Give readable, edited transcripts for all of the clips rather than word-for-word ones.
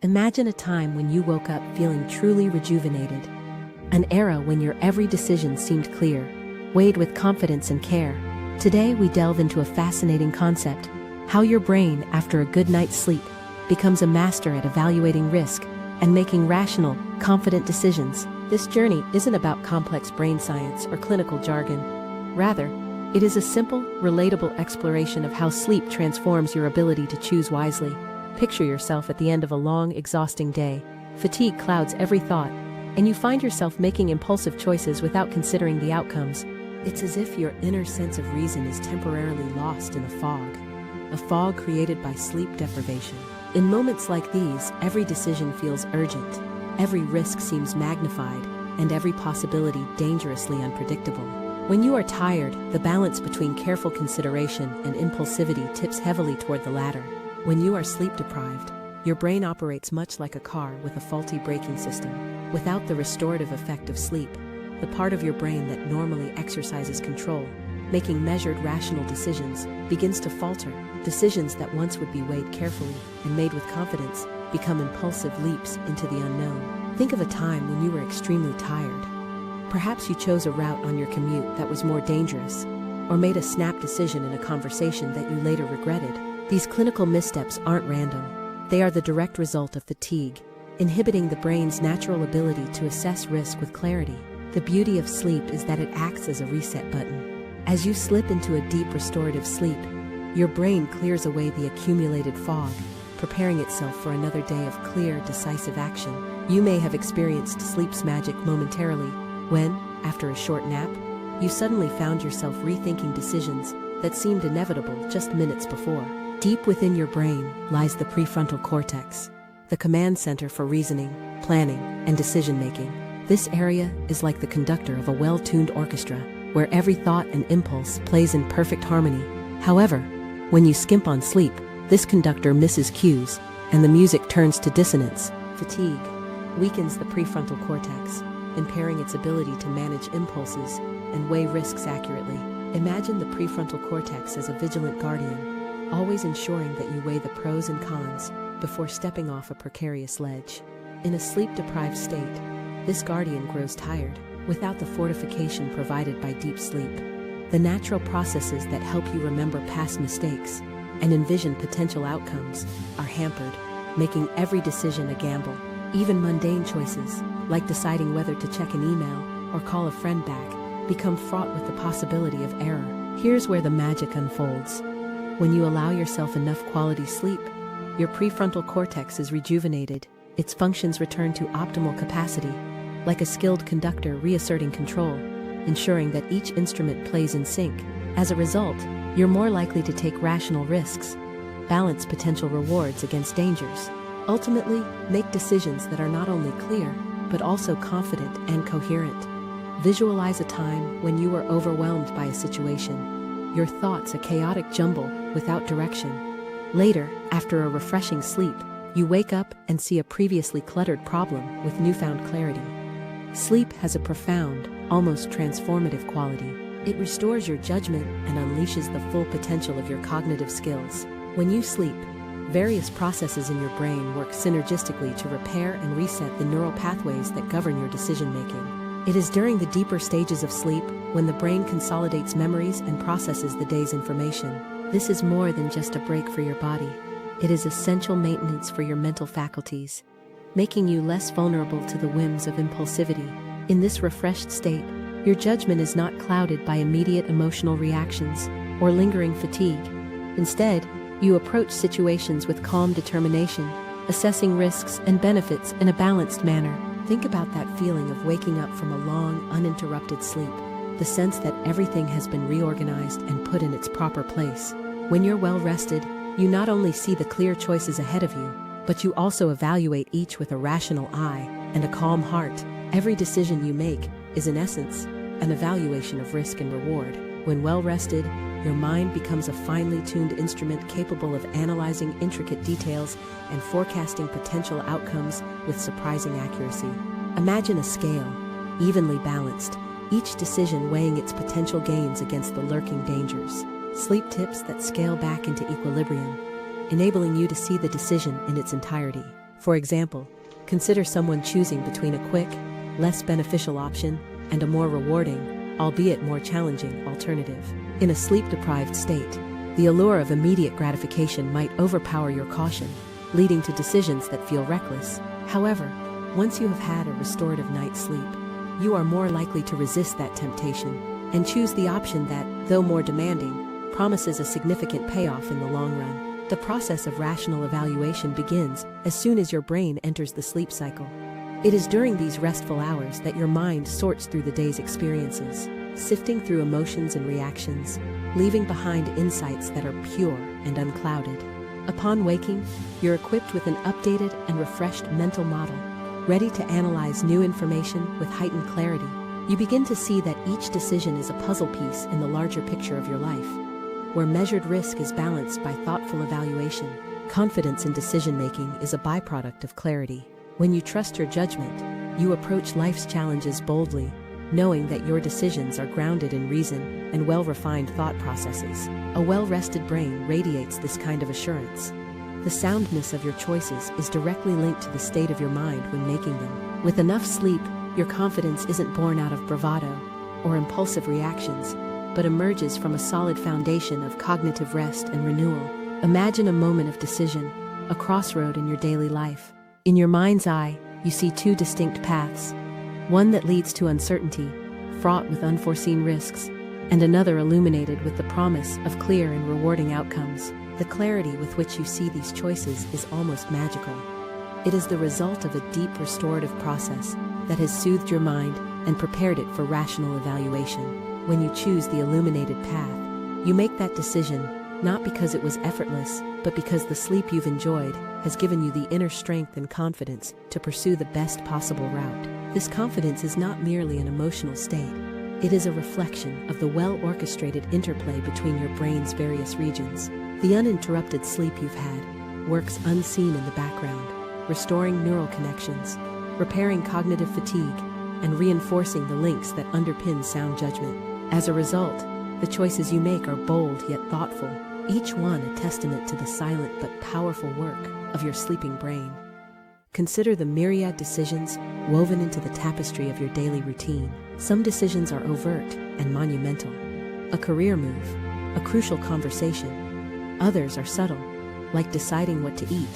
Imagine a time when you woke up feeling truly rejuvenated. An era when your every decision seemed clear, weighed with confidence and care. Today we delve into a fascinating concept: how your brain, after a good night's sleep, becomes a master at evaluating risk and making rational, confident decisions. This journey isn't about complex brain science or clinical jargon. Rather, it is a simple, relatable exploration of how sleep transforms your ability to choose wisely. Picture yourself at the end of a long, exhausting day. Fatigue clouds every thought, and you find yourself making impulsive choices without considering the outcomes. It's as if your inner sense of reason is temporarily lost in a fog created by sleep deprivation. In moments like these, every decision feels urgent, every risk seems magnified, and every possibility dangerously unpredictable. When you are tired, the balance between careful consideration and impulsivity tips heavily toward the latter. When you are sleep-deprived, your brain operates much like a car with a faulty braking system. Without the restorative effect of sleep, the part of your brain that normally exercises control, making measured, rational decisions, begins to falter. Decisions that once would be weighed carefully and made with confidence become impulsive leaps into the unknown. Think of a time when you were extremely tired. Perhaps you chose a route on your commute that was more dangerous, or made a snap decision in a conversation that you later regretted. These clinical missteps aren't random. They are the direct result of fatigue, inhibiting the brain's natural ability to assess risk with clarity. The beauty of sleep is that it acts as a reset button. As you slip into a deep restorative sleep, your brain clears away the accumulated fog, preparing itself for another day of clear, decisive action. You may have experienced sleep's magic momentarily when, after a short nap, you suddenly found yourself rethinking decisions that seemed inevitable just minutes before. Deep within your brain lies the prefrontal cortex, the command center for reasoning, planning, and decision-making. This area is like the conductor of a well-tuned orchestra, where every thought and impulse plays in perfect harmony. However, when you skimp on sleep, this conductor misses cues, and the music turns to dissonance. Fatigue weakens the prefrontal cortex, impairing its ability to manage impulses and weigh risks accurately. Imagine the prefrontal cortex as a vigilant guardian, always ensuring that you weigh the pros and cons before stepping off a precarious ledge. In a sleep-deprived state, this guardian grows tired, without the fortification provided by deep sleep. The natural processes that help you remember past mistakes and envision potential outcomes are hampered, making every decision a gamble. Even mundane choices, like deciding whether to check an email or call a friend back, become fraught with the possibility of error. Here's where the magic unfolds. When you allow yourself enough quality sleep, your prefrontal cortex is rejuvenated, its functions return to optimal capacity, like a skilled conductor reasserting control, ensuring that each instrument plays in sync. As a result, you're more likely to take rational risks, balance potential rewards against dangers, ultimately make decisions that are not only clear, but also confident and coherent. Visualize a time when you were overwhelmed by a situation, your thoughts a chaotic jumble without direction. Later, after a refreshing sleep, you wake up and see a previously cluttered problem with newfound clarity. Sleep has a profound, almost transformative quality. It restores your judgment and unleashes the full potential of your cognitive skills. When you sleep, various processes in your brain work synergistically to repair and reset the neural pathways that govern your decision-making. It is during the deeper stages of sleep when the brain consolidates memories and processes the day's information. This is more than just a break for your body. It is essential maintenance for your mental faculties, making you less vulnerable to the whims of impulsivity. In this refreshed state, your judgment is not clouded by immediate emotional reactions or lingering fatigue. Instead, you approach situations with calm determination, assessing risks and benefits in a balanced manner. Think about that feeling of waking up from a long, uninterrupted sleep, the sense that everything has been reorganized and put in its proper place. When you're well rested, you not only see the clear choices ahead of you, but you also evaluate each with a rational eye and a calm heart. Every decision you make is, in essence, an evaluation of risk and reward. When well rested, your mind becomes a finely tuned instrument capable of analyzing intricate details and forecasting potential outcomes with surprising accuracy. Imagine a scale, evenly balanced, each decision weighing its potential gains against the lurking dangers. Sleep tips that scale back into equilibrium, enabling you to see the decision in its entirety. For example, consider someone choosing between a quick, less beneficial option and a more rewarding, albeit more challenging, alternative. In a sleep-deprived state, the allure of immediate gratification might overpower your caution, leading to decisions that feel reckless. However, once you have had a restorative night's sleep, you are more likely to resist that temptation and choose the option that, though more demanding, promises a significant payoff in the long run. The process of rational evaluation begins as soon as your brain enters the sleep cycle. It is during these restful hours that your mind sorts through the day's experiences, sifting through emotions and reactions, leaving behind insights that are pure and unclouded. Upon waking, you're equipped with an updated and refreshed mental model, ready to analyze new information with heightened clarity. You begin to see that each decision is a puzzle piece in the larger picture of your life, where measured risk is balanced by thoughtful evaluation. Confidence in decision-making is a byproduct of clarity. When you trust your judgment, you approach life's challenges boldly, knowing that your decisions are grounded in reason and well-refined thought processes. A well-rested brain radiates this kind of assurance. The soundness of your choices is directly linked to the state of your mind when making them. With enough sleep, your confidence isn't born out of bravado or impulsive reactions, but emerges from a solid foundation of cognitive rest and renewal. Imagine a moment of decision, a crossroad in your daily life. In your mind's eye, you see two distinct paths, one that leads to uncertainty, fraught with unforeseen risks, and another illuminated with the promise of clear and rewarding outcomes. The clarity with which you see these choices is almost magical. It is the result of a deep restorative process that has soothed your mind and prepared it for rational evaluation. When you choose the illuminated path, you make that decision not because it was effortless, but because the sleep you've enjoyed has given you the inner strength and confidence to pursue the best possible route. This confidence is not merely an emotional state. It is a reflection of the well-orchestrated interplay between your brain's various regions. The uninterrupted sleep you've had works unseen in the background, restoring neural connections, repairing cognitive fatigue, and reinforcing the links that underpin sound judgment. As a result, the choices you make are bold yet thoughtful, each one a testament to the silent but powerful work of your sleeping brain. Consider the myriad decisions woven into the tapestry of your daily routine. Some decisions are overt and monumental, a career move, a crucial conversation. Others are subtle, like deciding what to eat,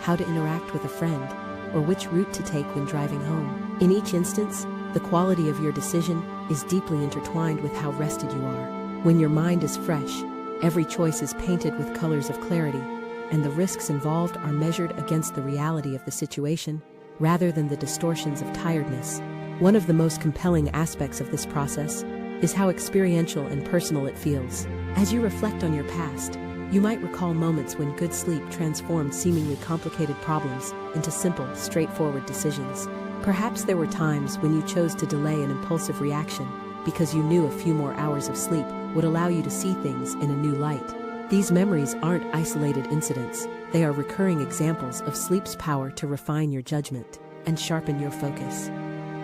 how to interact with a friend, or which route to take when driving home. In each instance, the quality of your decision is deeply intertwined with how rested you are. When your mind is fresh, every choice is painted with colors of clarity, and the risks involved are measured against the reality of the situation, rather than the distortions of tiredness. One of the most compelling aspects of this process is how experiential and personal it feels. As you reflect on your past, you might recall moments when good sleep transformed seemingly complicated problems into simple, straightforward decisions. Perhaps there were times when you chose to delay an impulsive reaction because you knew a few more hours of sleep would allow you to see things in a new light. These memories aren't isolated incidents. They are recurring examples of sleep's power to refine your judgment and sharpen your focus.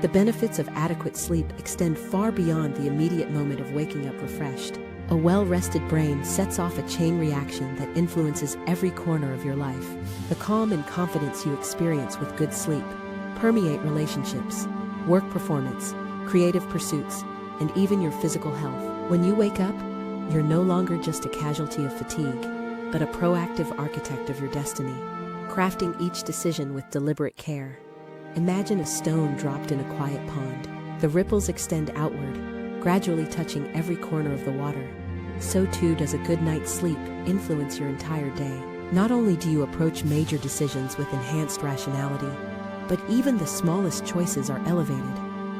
The benefits of adequate sleep extend far beyond the immediate moment of waking up refreshed. A well-rested brain sets off a chain reaction that influences every corner of your life. The calm and confidence you experience with good sleep permeate relationships, work performance, creative pursuits, and even your physical health. When you wake up, you're no longer just a casualty of fatigue, but a proactive architect of your destiny, crafting each decision with deliberate care. Imagine a stone dropped in a quiet pond. The ripples extend outward, gradually touching every corner of the water. So too does a good night's sleep influence your entire day. Not only do you approach major decisions with enhanced rationality, but even the smallest choices are elevated.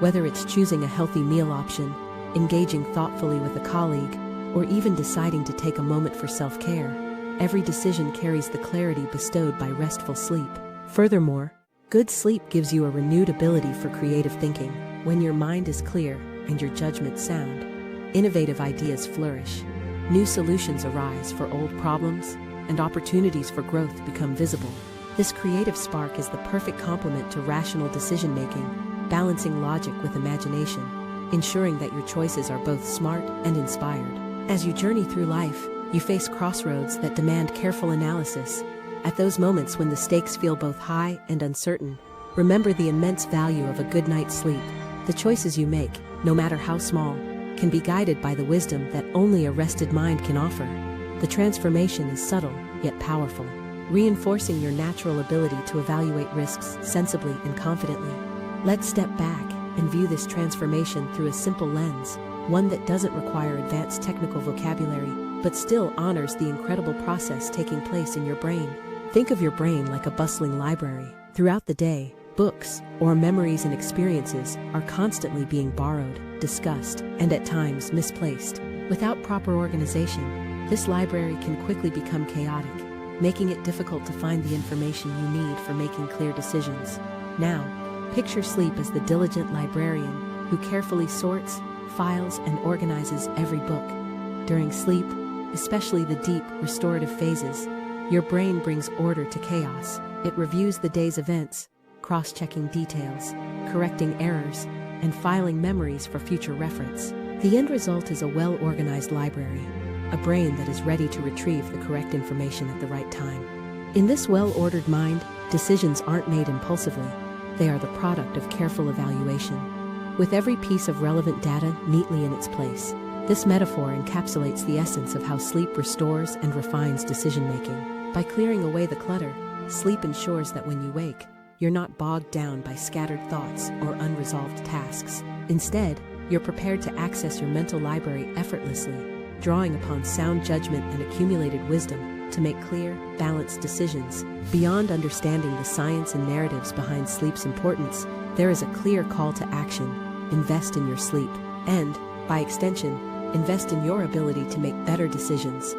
Whether it's choosing a healthy meal option, engaging thoughtfully with a colleague, or even deciding to take a moment for self-care, every decision carries the clarity bestowed by restful sleep. Furthermore, good sleep gives you a renewed ability for creative thinking. When your mind is clear and your judgment sound, innovative ideas flourish. New solutions arise for old problems, and opportunities for growth become visible. This creative spark is the perfect complement to rational decision-making, balancing logic with imagination, ensuring that your choices are both smart and inspired. As you journey through life, you face crossroads that demand careful analysis, At those moments when the stakes feel both high and uncertain, remember the immense value of a good night's sleep. The choices you make, no matter how small, can be guided by the wisdom that only a rested mind can offer. The transformation is subtle, yet powerful, reinforcing your natural ability to evaluate risks sensibly and confidently. Let's step back and view this transformation through a simple lens, one that doesn't require advanced technical vocabulary, but still honors the incredible process taking place in your brain. Think of your brain like a bustling library. Throughout the day, books, or memories and experiences are constantly being borrowed, discussed, and at times misplaced. Without proper organization, this library can quickly become chaotic, making it difficult to find the information you need for making clear decisions. Now, picture sleep as the diligent librarian who carefully sorts, files, and organizes every book. During sleep, especially the deep, restorative phases, your brain brings order to chaos. It reviews the day's events, cross-checking details, correcting errors, and filing memories for future reference. The end result is a well-organized library, a brain that is ready to retrieve the correct information at the right time. In this well-ordered mind, decisions aren't made impulsively. They are the product of careful evaluation, with every piece of relevant data neatly in its place. This metaphor encapsulates the essence of how sleep restores and refines decision-making. By clearing away the clutter, sleep ensures that when you wake, you're not bogged down by scattered thoughts or unresolved tasks. Instead, you're prepared to access your mental library effortlessly, drawing upon sound judgment and accumulated wisdom to make clear, balanced decisions. Beyond understanding the science and narratives behind sleep's importance, there is a clear call to action. Invest in your sleep, and, by extension, invest in your ability to make better decisions.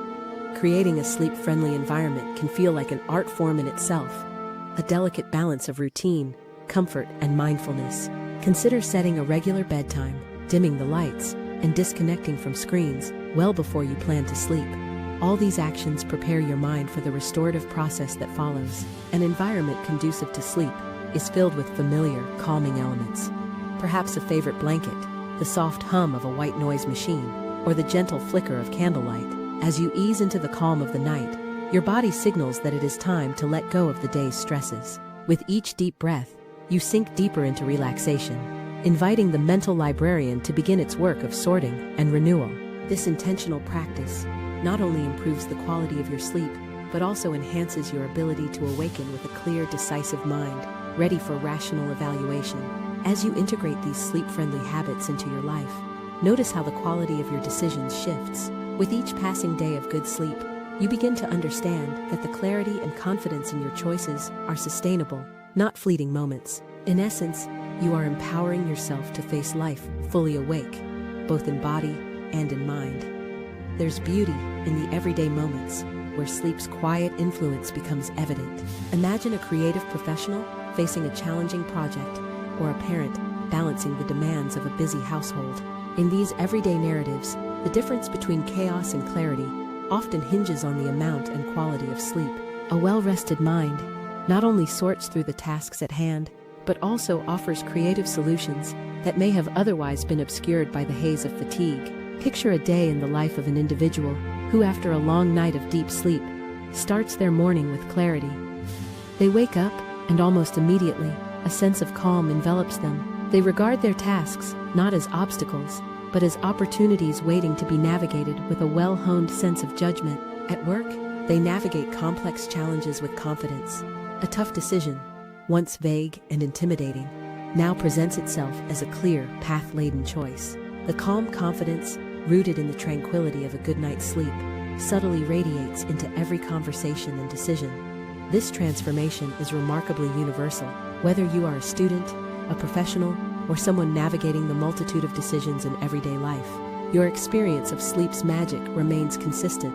Creating a sleep-friendly environment can feel like an art form in itself, a delicate balance of routine, comfort, and mindfulness. Consider setting a regular bedtime, dimming the lights, and disconnecting from screens well before you plan to sleep. All these actions prepare your mind for the restorative process that follows. An environment conducive to sleep is filled with familiar, calming elements. Perhaps a favorite blanket, the soft hum of a white noise machine, or the gentle flicker of candlelight. As you ease into the calm of the night, your body signals that it is time to let go of the day's stresses. With each deep breath, you sink deeper into relaxation, inviting the mental librarian to begin its work of sorting and renewal. This intentional practice not only improves the quality of your sleep, but also enhances your ability to awaken with a clear, decisive mind, ready for rational evaluation. As you integrate these sleep-friendly habits into your life, notice how the quality of your decisions shifts. With each passing day of good sleep, you begin to understand that the clarity and confidence in your choices are sustainable, not fleeting moments. In essence, you are empowering yourself to face life fully awake, both in body and in mind. There's beauty in the everyday moments where sleep's quiet influence becomes evident. Imagine a creative professional facing a challenging project, or a parent balancing the demands of a busy household. In these everyday narratives, the difference between chaos and clarity often hinges on the amount and quality of sleep. A well-rested mind not only sorts through the tasks at hand, but also offers creative solutions that may have otherwise been obscured by the haze of fatigue. Picture a day in the life of an individual who, after a long night of deep sleep, starts their morning with clarity. They wake up, and almost immediately, a sense of calm envelops them. They regard their tasks not as obstacles, but as opportunities waiting to be navigated with a well-honed sense of judgment. At work, they navigate complex challenges with confidence. A tough decision, once vague and intimidating, now presents itself as a clear, path-laden choice. The calm confidence, rooted in the tranquility of a good night's sleep, subtly radiates into every conversation and decision. This transformation is remarkably universal, whether you are a student, a professional, or someone navigating the multitude of decisions in everyday life. Your experience of sleep's magic remains consistent.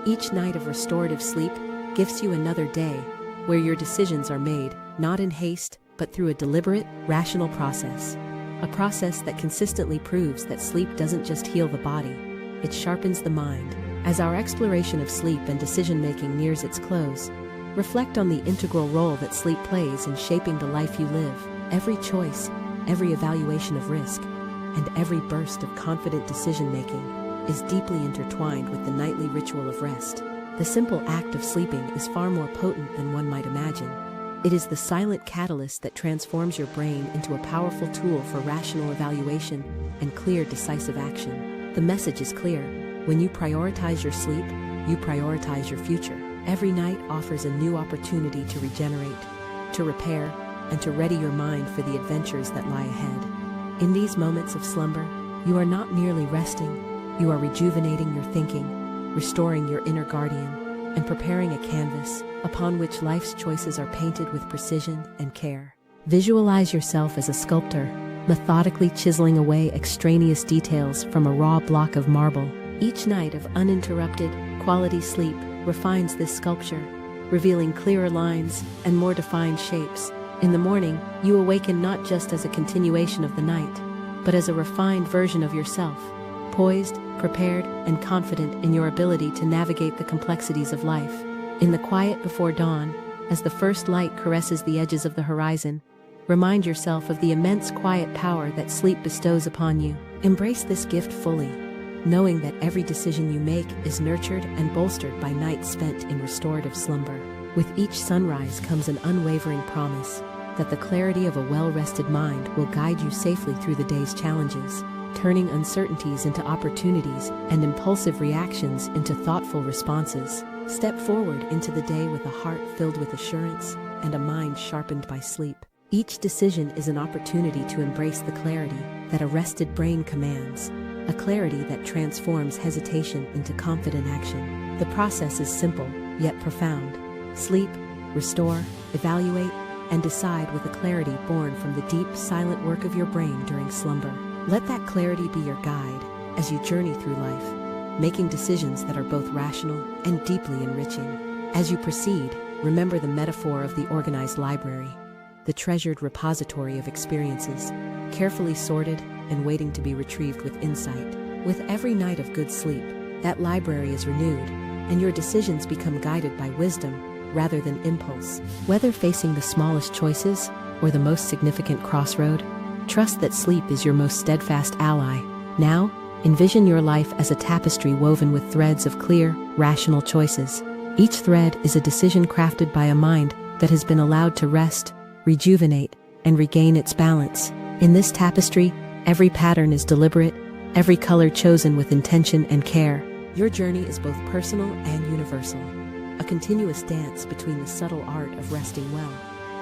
Each night of restorative sleep gifts you another day where your decisions are made, not in haste, but through a deliberate, rational process. A process that consistently proves that sleep doesn't just heal the body, it sharpens the mind. As our exploration of sleep and decision-making nears its close, reflect on the integral role that sleep plays in shaping the life you live. Every choice, every evaluation of risk, and every burst of confident decision-making is deeply intertwined with the nightly ritual of rest. The simple act of sleeping is far more potent than one might imagine. It is the silent catalyst that transforms your brain into a powerful tool for rational evaluation and clear, decisive action. The message is clear. When you prioritize your sleep, you prioritize your future. Every night offers a new opportunity to regenerate, to repair, and to ready your mind for the adventures that lie ahead. In these moments of slumber, you are not merely resting, you are rejuvenating your thinking, restoring your inner guardian, and preparing a canvas upon which life's choices are painted with precision and care. Visualize yourself as a sculptor, methodically chiseling away extraneous details from a raw block of marble. Each night of uninterrupted, quality sleep refines this sculpture, revealing clearer lines and more defined shapes. In the morning, you awaken not just as a continuation of the night, but as a refined version of yourself, poised, prepared, and confident in your ability to navigate the complexities of life. In the quiet before dawn, as the first light caresses the edges of the horizon, remind yourself of the immense quiet power that sleep bestows upon you. Embrace this gift fully, knowing that every decision you make is nurtured and bolstered by nights spent in restorative slumber. With each sunrise comes an unwavering promise that the clarity of a well-rested mind will guide you safely through the day's challenges, turning uncertainties into opportunities and impulsive reactions into thoughtful responses. Step forward into the day with a heart filled with assurance and a mind sharpened by sleep. Each decision is an opportunity to embrace the clarity that a rested brain commands, a clarity that transforms hesitation into confident action. The process is simple, yet profound. Sleep, restore, evaluate, and decide with a clarity born from the deep, silent work of your brain during slumber. Let that clarity be your guide as you journey through life, making decisions that are both rational and deeply enriching. As you proceed, remember the metaphor of the organized library, the treasured repository of experiences, carefully sorted and waiting to be retrieved with insight. With every night of good sleep, that library is renewed, and your decisions become guided by wisdom rather than impulse. Whether facing the smallest choices or the most significant crossroad, trust that sleep is your most steadfast ally. Now, envision your life as a tapestry woven with threads of clear, rational choices. Each thread is a decision crafted by a mind that has been allowed to rest, rejuvenate, and regain its balance. In this tapestry, every pattern is deliberate, every color chosen with intention and care. Your journey is both personal and universal, a continuous dance between the subtle art of resting well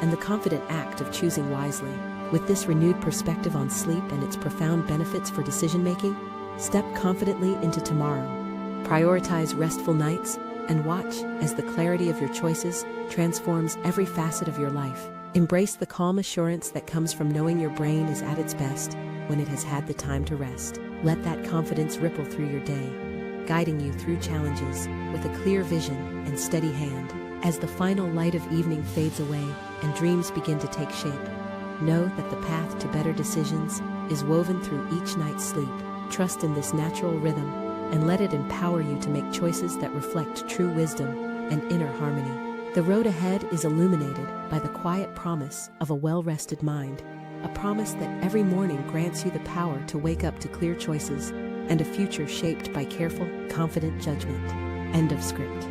and the confident act of choosing wisely. With this renewed perspective on sleep and its profound benefits for decision-making, step confidently into tomorrow. Prioritize restful nights and watch as the clarity of your choices transforms every facet of your life. Embrace the calm assurance that comes from knowing your brain is at its best when it has had the time to rest. Let that confidence ripple through your day, guiding you through challenges with a clear vision and steady hand. As the final light of evening fades away and dreams begin to take shape, know that the path to better decisions is woven through each night's sleep. Trust in this natural rhythm and let it empower you to make choices that reflect true wisdom and inner harmony. The road ahead is illuminated by the quiet promise of a well-rested mind, a promise that every morning grants you the power to wake up to clear choices and a future shaped by careful, confident judgment. End of script.